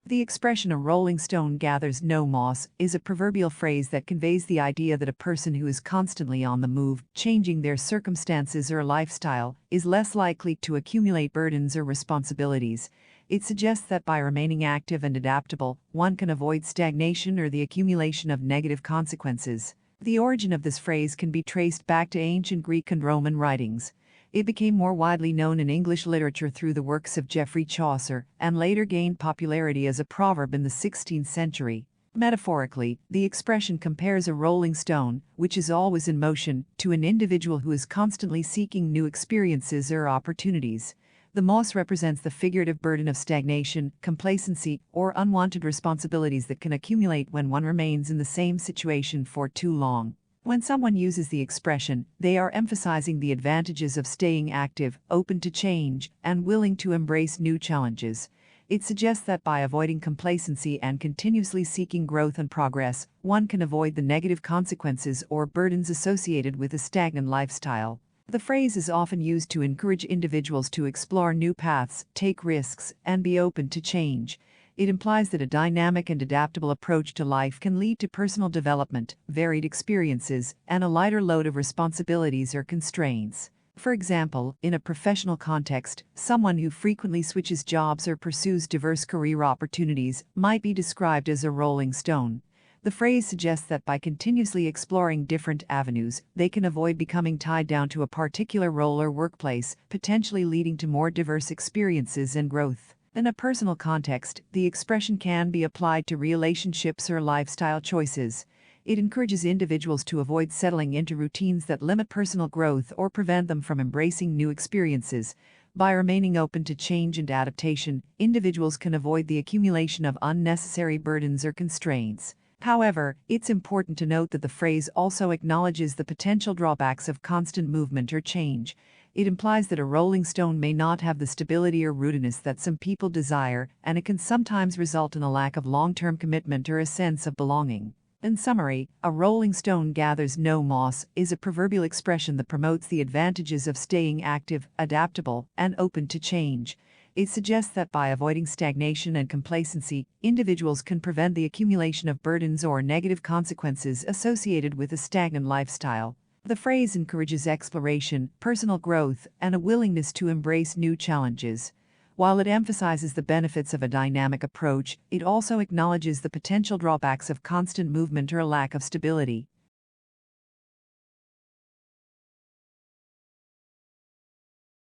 The expression "a rolling stone gathers no moss" is a proverbial phrase that conveys the idea that a person who is constantly on the move, changing their circumstances or lifestyle, is less likely to accumulate burdens or responsibilities. It suggests that by remaining active and adaptable, one can avoid stagnation or the accumulation of negative consequences. The origin of this phrase can be traced back to ancient Greek and Roman writings. It became more widely known in English literature through the works of Geoffrey Chaucer, and later gained popularity as a proverb in the 16th century. Metaphorically, the expression compares a rolling stone, which is always in motion, to an individual who is constantly seeking new experiences or opportunities. The moss represents the figurative burden of stagnation, complacency, or unwanted responsibilities that can accumulate when one remains in the same situation for too long. When someone uses the expression, they are emphasizing the advantages of staying active, open to change, and willing to embrace new challenges. It suggests that by avoiding complacency and continuously seeking growth and progress, one can avoid the negative consequences or burdens associated with a stagnant lifestyle. The phrase is often used to encourage individuals to explore new paths, take risks, and be open to change. It implies that a dynamic and adaptable approach to life can lead to personal development, varied experiences, and a lighter load of responsibilities or constraints. For example, in a professional context, someone who frequently switches jobs or pursues diverse career opportunities might be described as a rolling stone. The phrase suggests that by continuously exploring different avenues, they can avoid becoming tied down to a particular role or workplace, potentially leading to more diverse experiences and growth. In a personal context, the expression can be applied to relationships or lifestyle choices. It encourages individuals to avoid settling into routines that limit personal growth or prevent them from embracing new experiences. By remaining open to change and adaptation, individuals can avoid the accumulation of unnecessary burdens or constraints. However, it's important to note that the phrase also acknowledges the potential drawbacks of constant movement or change. It implies that a rolling stone may not have the stability or rootedness that some people desire, and it can sometimes result in a lack of long-term commitment or a sense of belonging. In summary, "a rolling stone gathers no moss" is a proverbial expression that promotes the advantages of staying active, adaptable, and open to change. It suggests that by avoiding stagnation and complacency, individuals can prevent the accumulation of burdens or negative consequences associated with a stagnant lifestyle. The phrase encourages exploration, personal growth, and a willingness to embrace new challenges. While it emphasizes the benefits of a dynamic approach, it also acknowledges the potential drawbacks of constant movement or a lack of stability.